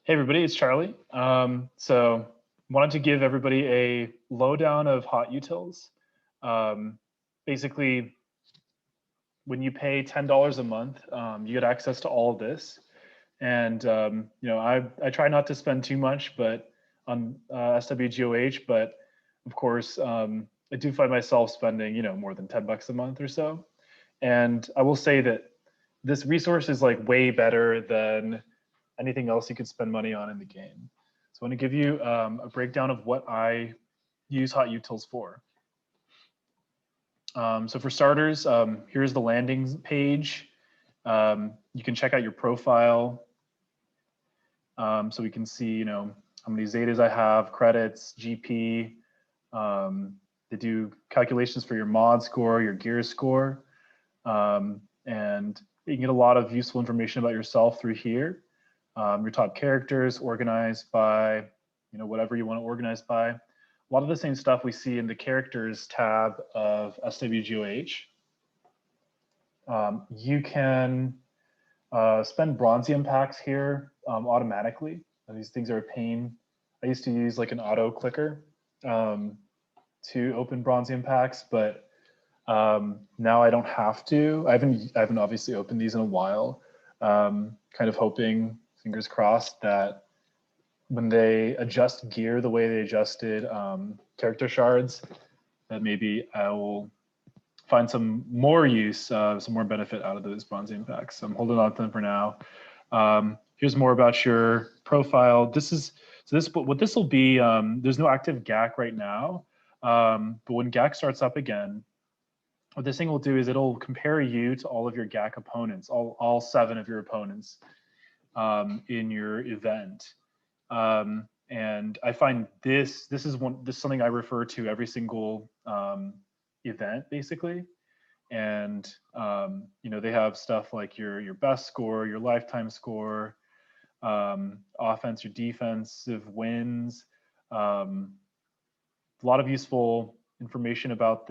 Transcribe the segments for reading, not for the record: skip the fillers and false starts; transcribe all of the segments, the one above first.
Hey everybody, it's Charlie. So wanted to give everybody a lowdown of HotUtils. Basically, when you pay $10 a month, you get access to all of this. And I try not to spend too much, but on SWGOH, but of course, I do find myself spending more than $10 a month or so. And I will say that this resource is like way better than anything else you could spend money on in the game. So I want to give you a breakdown of what I use HotUtils for. So for starters, here's the landing page. You can check out your profile. So we can see, how many Zetas I have, credits, GP. They do calculations for your mod score, your gear score. And you can get a lot of useful information about yourself through here. Your top characters organized by, whatever you want to organize by. A lot of the same stuff we see in the characters tab of SWGOH. You can spend Bronzium packs here automatically. And these things are a pain. I used to use like an auto clicker to open Bronzium packs, but now I don't have to. I haven't obviously opened these in a while. Kind of hoping, fingers crossed, that when they adjust gear the way they adjusted character shards, that maybe I will find some more use, some more benefit out of those Bronzium packs. So I'm holding on to them for now. Here's more about your profile. What this will be. There's no active GAC right now, but when GAC starts up again, what this thing will do is it'll compare you to all of your GAC opponents, all 7 of your opponents in your event. And I find this is something I refer to every single event, basically. And they have stuff like your best score, your lifetime score, offense, your defensive wins, a lot of useful information about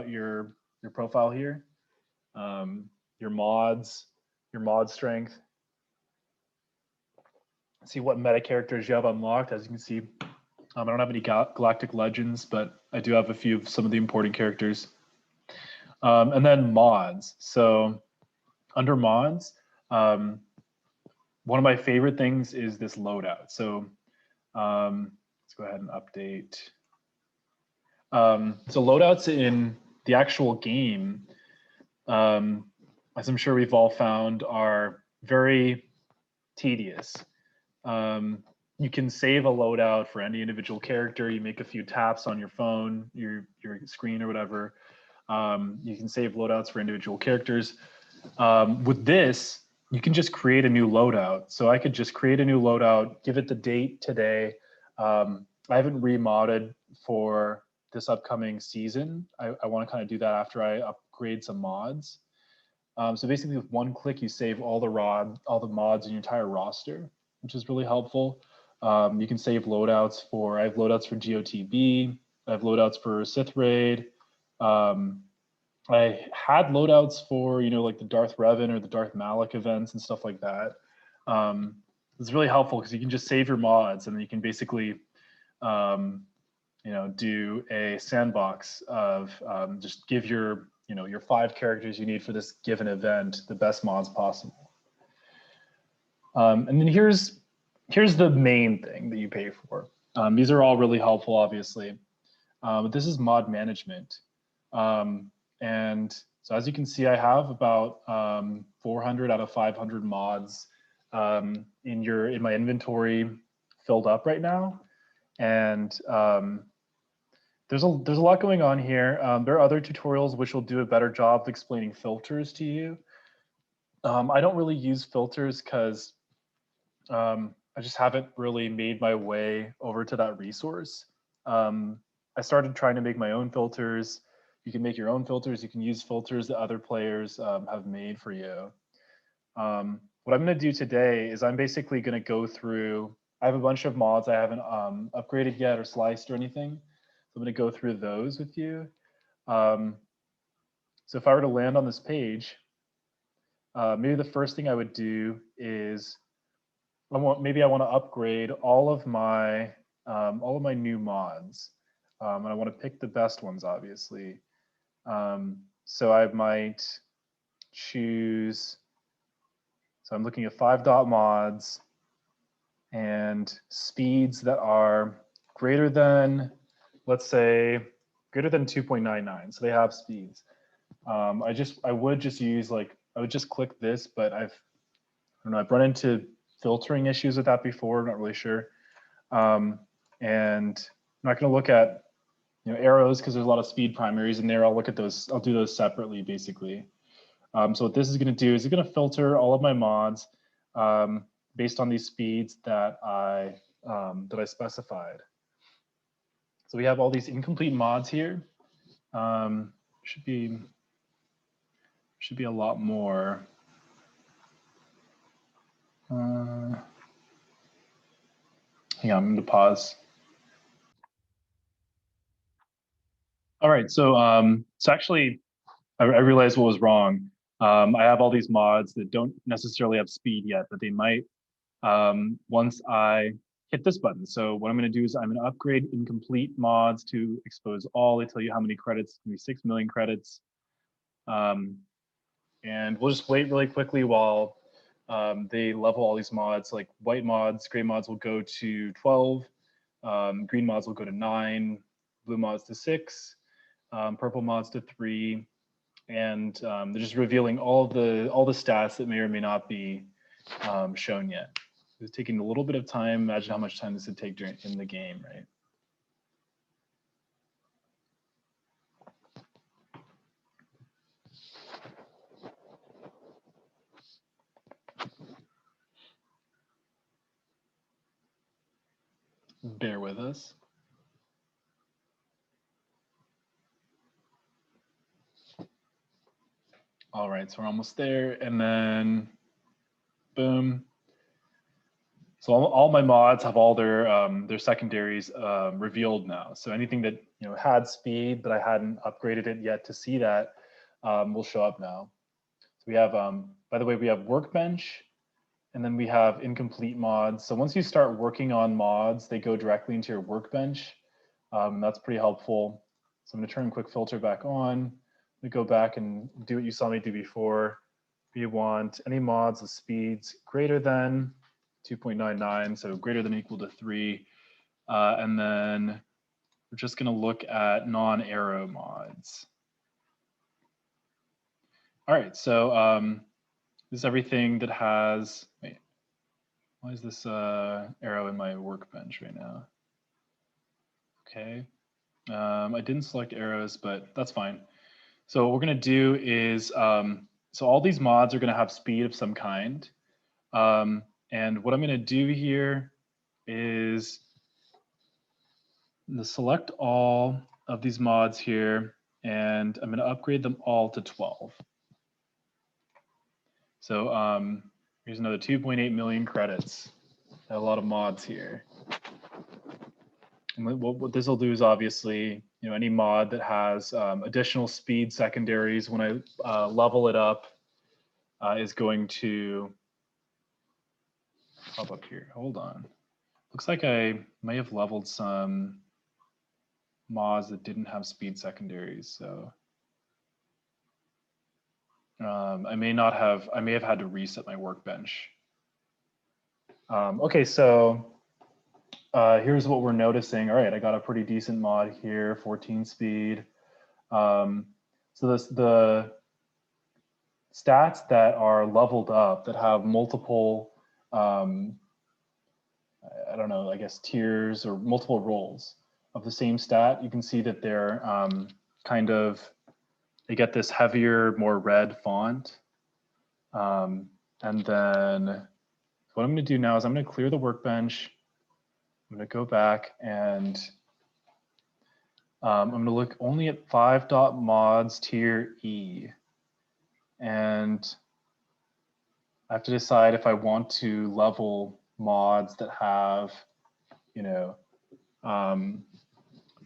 your profile here, your mods, your mod strength. See what meta characters you have unlocked. As you can see, I don't have any Galactic Legends, but I do have a few of some of the important characters. And then mods. So under mods, one of my favorite things is this loadout. So let's go ahead and update. So loadouts in the actual game, as I'm sure we've all found, are very tedious. You can save a loadout for any individual character. You make a few taps on your phone, your screen or whatever. You can save loadouts for individual characters. With this, you can just create a new loadout. So I could just create a new loadout, give it the date today. I haven't remodded for this upcoming season. I want to kind of do that after I upgrade some mods. So basically with one click, you save all the mods in your entire roster, which is really helpful. You can save loadouts I have loadouts for GOTB, I have loadouts for Sith Raid. I had loadouts for, like the Darth Revan or the Darth Malak events and stuff like that. It's really helpful because you can just save your mods and then you can basically, do a sandbox of just give your 5 characters you need for this given event the best mods possible. And then here's the main thing that you pay for. These are all really helpful, obviously, but this is mod management. And so as you can see, I have about 400 out of 500 mods in my inventory filled up right now. And there's a lot going on here. There are other tutorials which will do a better job of explaining filters to you. I don't really use filters because I just haven't really made my way over to that resource. I started trying to make my own filters. You can make your own filters. You can use filters that other players have made for you. What I'm going to do today is I'm basically going to go through, I have a bunch of mods I haven't upgraded yet or sliced or anything. So I'm going to go through those with you. So if I were to land on this page, maybe the first thing I would do is maybe I want to upgrade all of my new mods, and I want to pick the best ones, obviously. So I might choose. So I'm looking at 5.mods and speeds that are greater than, let's say, greater than 2.99. So they have speeds. I would just use like, I would just click this, but I don't know, I've run into filtering issues with that before, not really sure. And I'm not going to look at arrows because there's a lot of speed primaries in there. I'll look at those, I'll do those separately basically. So what this is going to do is it's going to filter all of my mods based on these speeds that I specified. So we have all these incomplete mods here. Should be a lot more. Hang on, I'm going to pause. All right, so actually, I realized what was wrong. I have all these mods that don't necessarily have speed yet, but they might once I hit this button. So what I'm going to do is I'm going to upgrade incomplete mods to expose all. They tell you how many credits. It's going to be 6 million credits. And we'll just wait really quickly while they level all these mods. Like white mods, gray mods will go to 12. Green mods will go to 9. Blue mods to 6. Purple mods to 3. And they're just revealing all the stats that may or may not be shown yet. It's taking a little bit of time. Imagine how much time this would take in the game, right? Bear with us. All right, so we're almost there, and then boom. So all my mods have all their secondaries revealed now. So anything that had speed but I hadn't upgraded it yet to see that will show up now. So we have, by the way, we have Workbench, and then we have incomplete mods. So once you start working on mods, they go directly into your Workbench. That's pretty helpful. So I'm going to turn Quick Filter back on. We go back and do what you saw me do before. We want any mods with speeds greater than 2.99, so greater than or equal to 3. And then we're just going to look at non-arrow mods. All right, so this is everything that has, wait, why is this arrow in my Workbench right now? Okay, I didn't select arrows, but that's fine. So what we're going to do is, so all these mods are going to have speed of some kind. And what I'm going to do here is select all of these mods here, and I'm going to upgrade them all to 12. So here's another 2.8 million credits. A lot of mods here. And what this will do is obviously, any mod that has additional speed secondaries, when I level it up, is going to pop up here. Hold on. Looks like I may have leveled some mods that didn't have speed secondaries. So I may have had to reset my Workbench. Okay, so here's what we're noticing. All right, I got a pretty decent mod here, 14 speed. So the stats that are leveled up that have multiple, I don't know, I guess tiers or multiple roles of the same stat, you can see that they're they get this heavier, more red font. And then what I'm going to do now is I'm going to clear the Workbench. I'm going to go back and I'm going to look only at 5.mods tier E. And I have to decide if I want to level mods that have,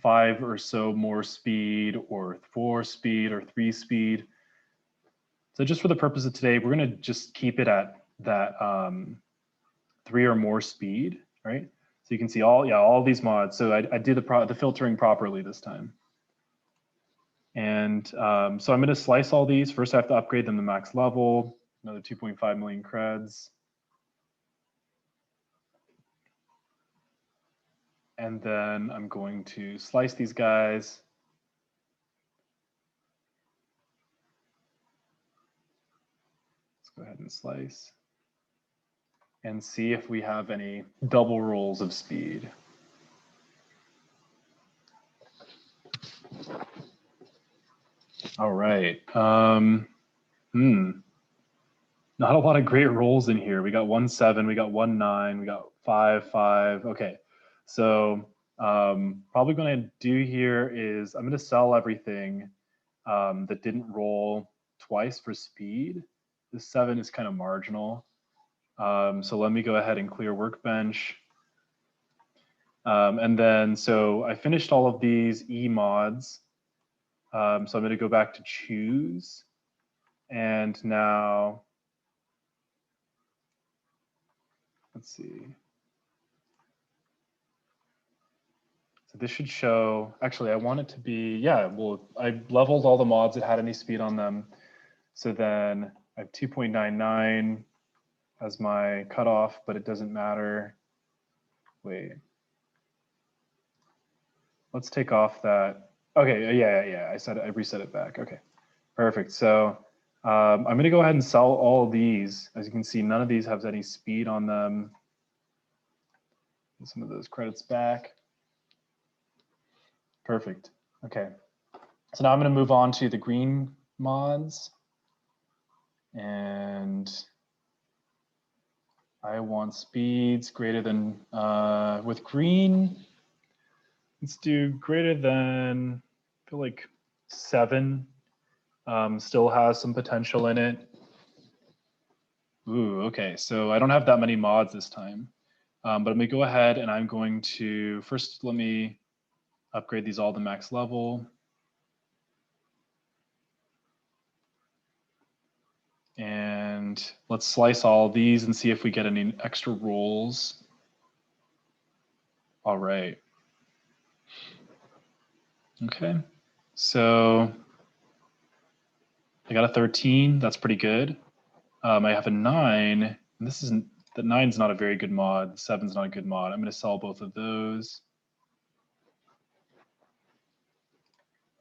5 or so more speed, or 4 speed, or 3 speed. So just for the purpose of today, we're going to just keep it at that 3 or more speed, right? So you can see all these mods. So I did the filtering properly this time. And so I'm going to slice all these. First, I have to upgrade them to max level, another 2.5 million creds. And then I'm going to slice these guys. Let's go ahead and slice and see if we have any double rolls of speed. All right. Not a lot of great rolls in here. We got 1-7, we got 1-9, we got 5-5. Okay, so probably going to do here is I'm going to sell everything that didn't roll twice for speed. This 7 is kind of marginal. So let me go ahead and clear workbench. And then, so I finished all of these E mods. So I'm going to go back to choose. And now, let's see. So this should show, actually, I want it to be, yeah, well, I leveled all the mods that had any speed on them. So then I have 2.99 as my cutoff, but it doesn't matter. Wait. Let's take off that. Okay, yeah. I reset it back. Okay, perfect. So I'm going to go ahead and sell all of these. As you can see, none of these have any speed on them. Get some of those credits back. Perfect. Okay. So now I'm going to move on to the green mods. And I want speeds greater than, with green, let's do greater than, I feel like 7 still has some potential in it. Ooh, okay, so I don't have that many mods this time. But I'm going to go ahead and I'm going to, first let me upgrade these all to max level. And let's slice all these and see if we get any extra rolls. All right. Okay, so I got a 13. That's pretty good. I have a 9. And this isn't, the 9's not a very good mod. The 7's not a good mod. I'm going to sell both of those.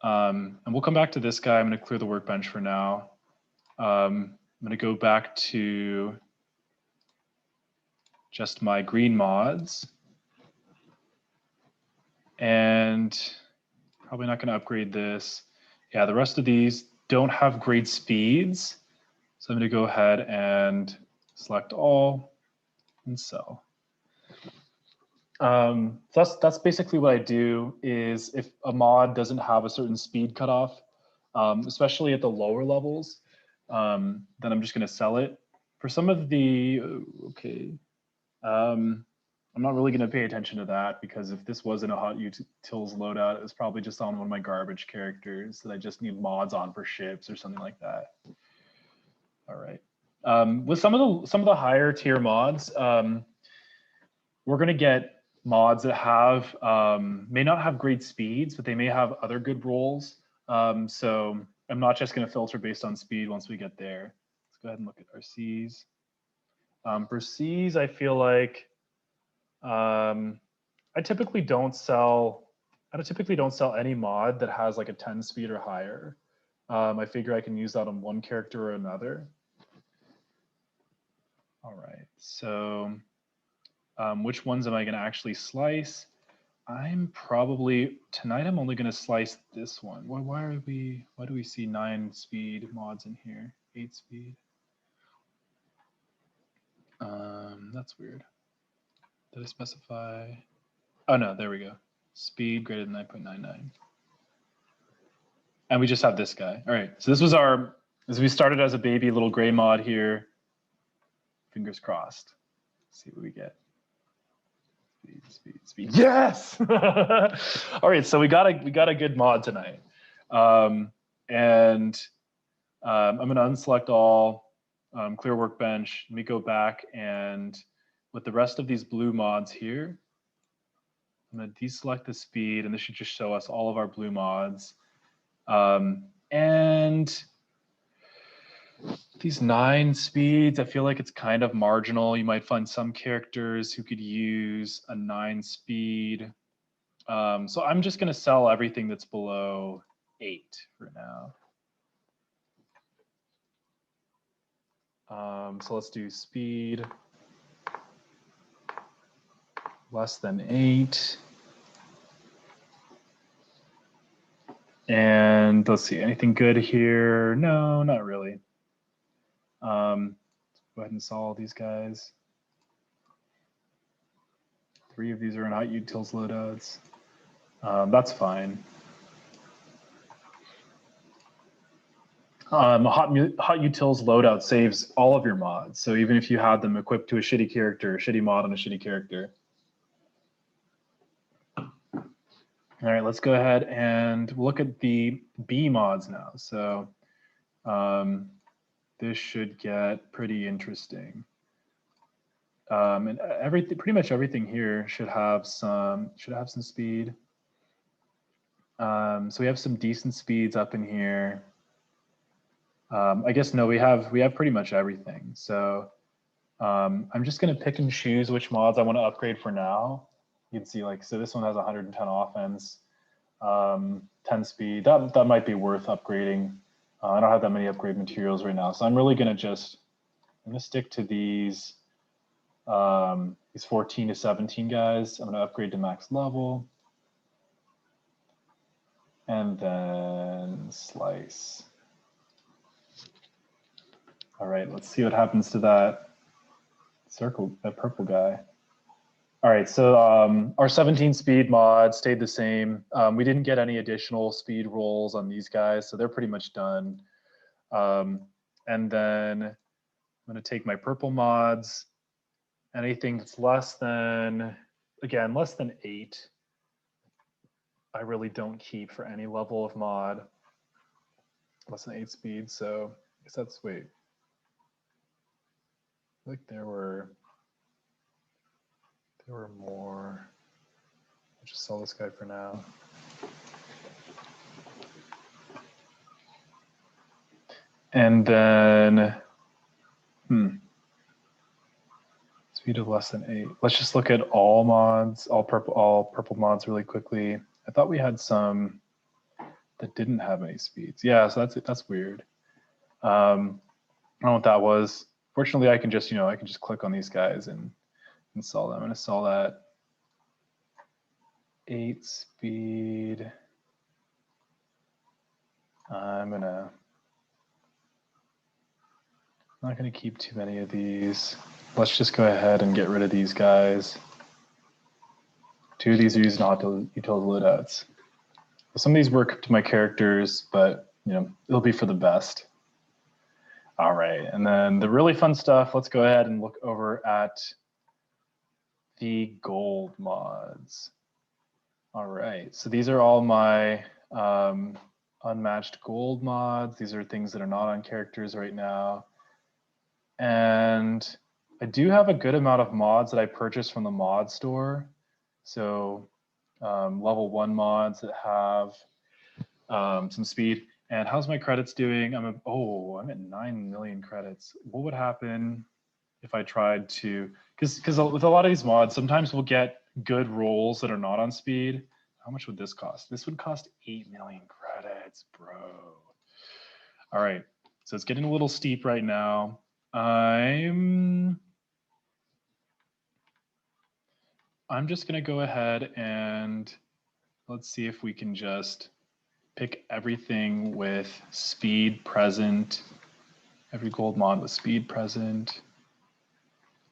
And we'll come back to this guy. I'm going to clear the workbench for now. I'm going to go back to just my green mods. And probably not going to upgrade this. Yeah, the rest of these don't have great speeds. So I'm going to go ahead and select all and sell. That's basically what I do is if a mod doesn't have a certain speed cutoff, especially at the lower levels, then I'm just going to sell it. For some of the, okay, I'm not really going to pay attention to that because if this wasn't a HotUtils loadout, it was probably just on one of my garbage characters that I just need mods on for ships or something like that. All right. With some of the higher tier mods, we're going to get mods that have may not have great speeds, but they may have other good rolls. So I'm not just going to filter based on speed once we get there. Let's go ahead and look at our Cs. For Cs, I feel like I typically don't sell any mod that has like a 10 speed or higher. I figure I can use that on one character or another. All right, so which ones am I going to actually slice? I'm probably, tonight I'm only going to slice this one. Why do we see 9 speed mods in here? 8 speed. That's weird. Did I specify? Oh no, there we go. Speed greater than 9.99. And we just have this guy. All right, so this was as we started as a baby little gray mod here. Fingers crossed. Let's see what we get. Speed. Yes! All right, so we got a good mod tonight. And I'm gonna unselect all, clear workbench. Let me go back and with the rest of these blue mods here, I'm going to deselect the speed, and this should just show us all of our blue mods. And these 9 speeds, I feel like it's kind of marginal. You might find some characters who could use a 9 speed. So I'm just going to sell everything that's below 8 for now. So let's do speed less than 8. And let's see, anything good here? No, not really. Let's go ahead and solve these guys. 3 of these are in HotUtils loadouts. That's fine. HotUtils loadout saves all of your mods. So even if you had them equipped to a shitty character, a shitty mod on a shitty character. All right, let's go ahead and look at the B mods now. So this should get pretty interesting. And pretty much everything here should have some speed. So we have some decent speeds up in here. I guess no, we have pretty much everything. So I'm just going to pick and choose which mods I want to upgrade for now. You can see, like, so this one has 110 offense, 10 speed. That might be worth upgrading. I don't have that many upgrade materials right now, so I'm really going to stick to these 14 to 17 guys. I'm going to upgrade to max level, and then slice. All right, let's see what happens to that purple guy. All right, so our 17 speed mod stayed the same. We didn't get any additional speed rolls on these guys, so they're pretty much done. And then I'm going to take my purple mods. Anything that's less than 8, I really don't keep for any level of mod. Less than 8 speed, so I guess that's, wait. I think there were more. I'll just sell this guy for now. And then, speed of less than 8. Let's just look at all mods, all purple mods really quickly. I thought we had some that didn't have any speeds. Yeah, so that's weird. I don't know what that was. Fortunately, I can just click on these guys and sell them. I'm going to sell that 8 speed. I'm not going to keep too many of these. Let's just go ahead and get rid of these guys. 2 of these are used in HotUtils loadouts. Some of these work to my characters, but it'll be for the best. All right, and then the really fun stuff, let's go ahead and look over at the gold mods. All right, so these are all my unmatched gold mods. These are things that are not on characters right now. And I do have a good amount of mods that I purchased from the mod store. So level 1 mods that have some speed. And how's my credits doing? I'm at 9 million credits. What would happen if I tried to, because with a lot of these mods, sometimes we'll get good rolls that are not on speed. How much would this cost? This would cost 8 million credits, bro. All right, so it's getting a little steep right now. I'm just gonna go ahead and let's see if we can just pick everything with speed present, every gold mod with speed present.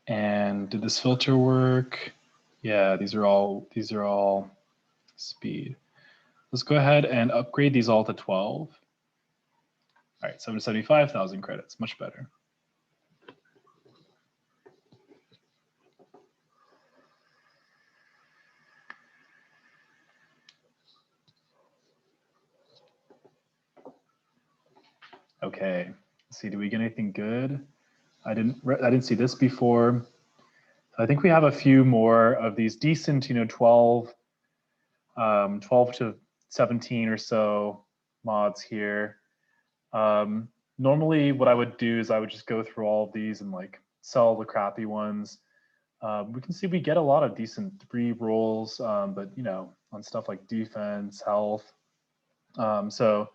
And did this filter work? Yeah, these are all speed. Let's go ahead and upgrade these all to 12. All right, 775,000 credits, much better. Okay, let's see, do we get anything good? I didn't see this before. I think we have a few more of these decent, 12 to 17 or so mods here. Normally what I would do is I would just go through all of these and like sell the crappy ones. We can see we get a lot of decent 3 rolls, but on stuff like defense, health. So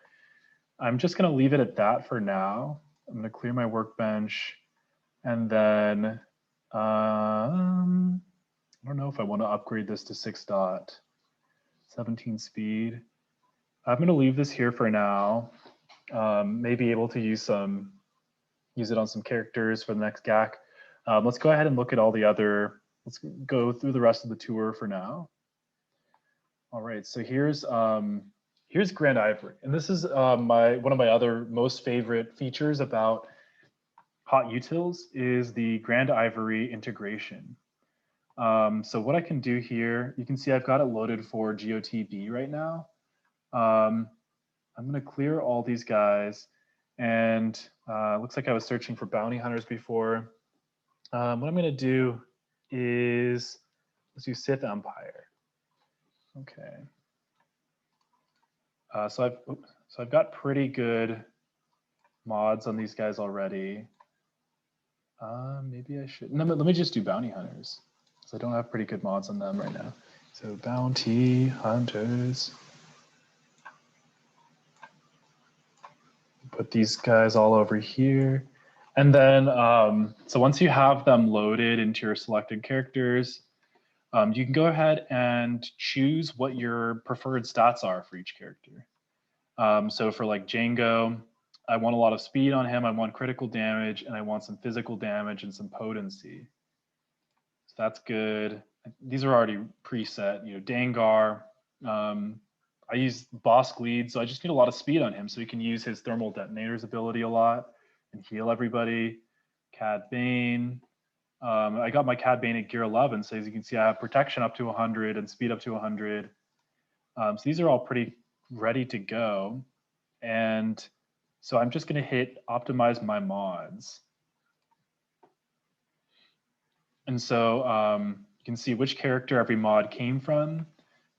I'm just gonna leave it at that for now. I'm gonna clear my workbench, and then I don't know if I want to upgrade this to 6.17 speed. I'm going to leave this here for now. Maybe able to use it on some characters for the next GAC. Let's go ahead and look at all the other. Let's go through the rest of the tour for now. All right, so here's Grand Ivory, and this is one of my other most favorite features about HotUtils is the Grand Ivory integration. So what I can do here, you can see I've got it loaded for GOTB right now. I'm going to clear all these guys, and looks like I was searching for bounty hunters before. What I'm going to do is let's do Sith Empire. Okay. So I've got pretty good mods on these guys already. Maybe I should. No, let me just do bounty hunters. So I don't have pretty good mods on them right now. So bounty hunters. Put these guys all over here. And then, so once you have them loaded into your selected characters, you can go ahead and choose what your preferred stats are for each character. So for like Django, I want a lot of speed on him, I want critical damage, and I want some physical damage and some potency. So that's good. These are already preset. Dangar, I use Bosk lead, so I just need a lot of speed on him so he can use his thermal detonators ability a lot and heal everybody. Cad Bane. I got my Cad Bane at gear 11, so as you can see, I have protection up to 100 and speed up to 100. So these are all pretty ready to go. And so I'm just going to hit optimize my mods. And so you can see which character every mod came from.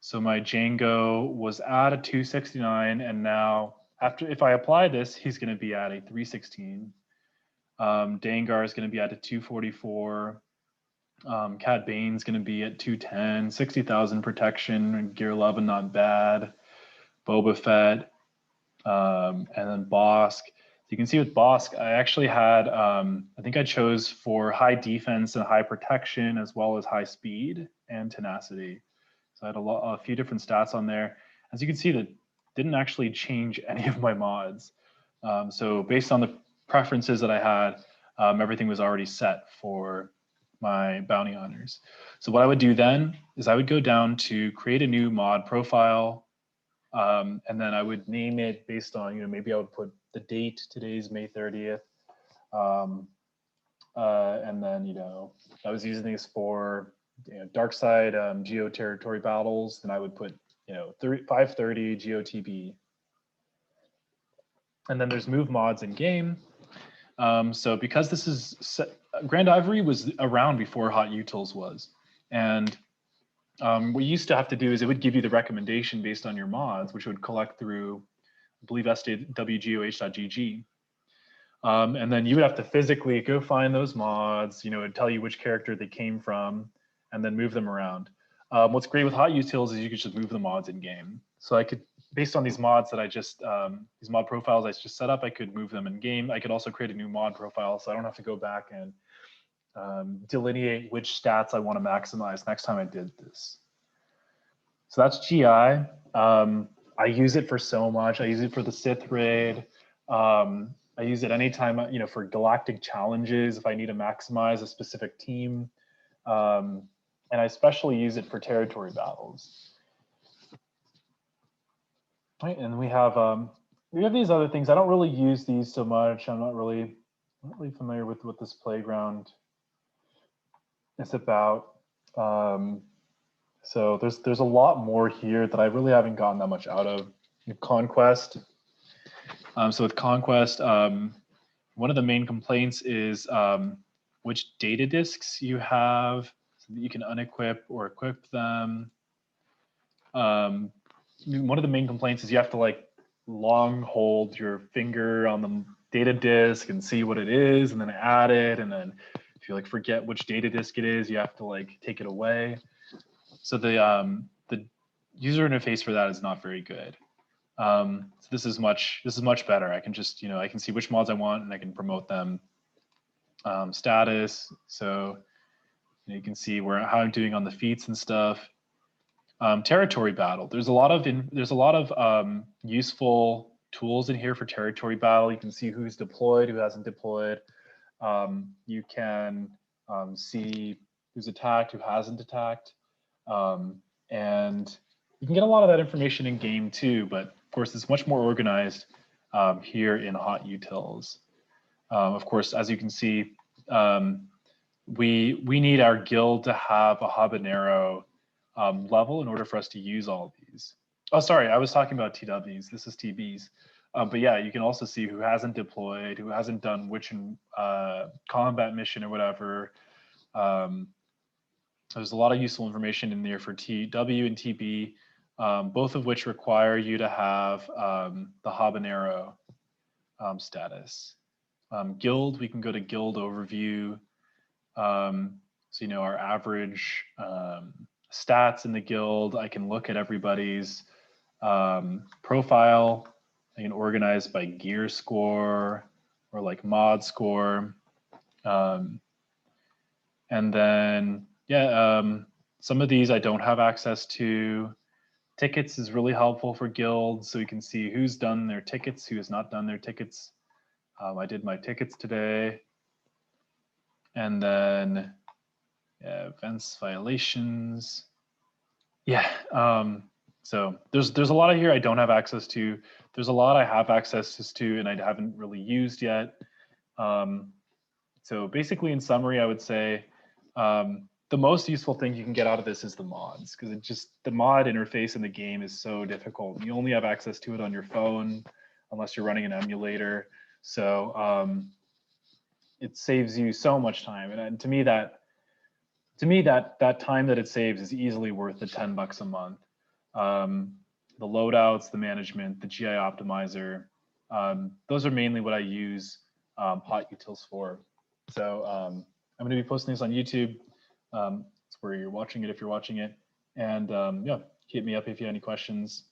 So my Django was at a 269, and now if I apply this, he's going to be at a 316. Dangar is going to be at a 244. Cad Bane's going to be at 210, 60,000 protection, gear 11, not bad. Boba Fett, and then Bosk. So you can see with Bosk, I actually had, I think I chose for high defense and high protection, as well as high speed and tenacity. So I had a few different stats on there. As you can see, that didn't actually change any of my mods. So based on the preferences that I had, everything was already set for my bounty hunters. So what I would do then is I would go down to create a new mod profile, and then I would name it based on, maybe I would put the date. Today's May 30th. And then, I was using these for dark side geo territory battles, then I would put 530 GOTB. And then there's move mods in game. So because this is Grand Ivory was around before HotUtils was, and what you used to have to do is it would give you the recommendation based on your mods, which would collect through, I believe, SWGOH.gg. And then you would have to physically go find those mods, it'd tell you which character they came from, and then move them around. What's great with HotUtils is you could just move the mods in game. So I could, based on these mods that I just, these mod profiles I just set up, I could move them in game. I could also create a new mod profile, so I don't have to go back and delineate which stats I want to maximize next time I did this. So that's GI. I use it for so much. I use it for the Sith raid. I use it anytime, for galactic challenges, if I need to maximize a specific team. And I especially use it for territory battles. Right, and we have these other things. I don't really use these so much. I'm not really familiar with what this playground is about. So there's a lot more here that I really haven't gotten that much out of. Conquest. So with Conquest, one of the main complaints is when which data disks you have so that you can unequip or equip them. One of the main complaints is you have to like long hold your finger on the data disk and see what it is and then add it. And then if you like forget which data disk it is, you have to like take it away. So the user interface for that is not very good. So this is much better. I can just, I can see which mods I want and I can promote them. Status. So you can see how I'm doing on the feats and stuff. Territory battle. There's a lot of useful tools in here for territory battle. You can see who's deployed, who hasn't deployed. You can see who's attacked, who hasn't attacked, and you can get a lot of that information in game too. But of course, it's much more organized here in HotUtils. Of course, as you can see, we need our guild to have a habanero level in order for us to use all of these. Oh, sorry, I was talking about TWs. This is TBs. But yeah, you can also see who hasn't deployed, who hasn't done which combat mission or whatever. There's a lot of useful information in there for TW and TB, both of which require you to have the habanero status. Guild, we can go to guild overview. So, our average stats in the guild. I can look at everybody's profile. I can organize by gear score or like mod score. And then, some of these I don't have access to. Tickets is really helpful for guilds, so you can see who's done their tickets, who has not done their tickets. I did my tickets today. And then events, violations. So there's a lot of here I don't have access to. There's a lot I have access to and I haven't really used yet. So basically, in summary, I would say the most useful thing you can get out of this is the mods, because the mod interface in the game is so difficult. You only have access to it on your phone unless you're running an emulator. So it saves you so much time, and to me that time that it saves is easily worth the $10 a month. The loadouts, the management, the GI optimizer, those are mainly what I use HotUtils for. So I'm going to be posting this on YouTube. It's where you're watching it if you're watching it. And hit me up if you have any questions.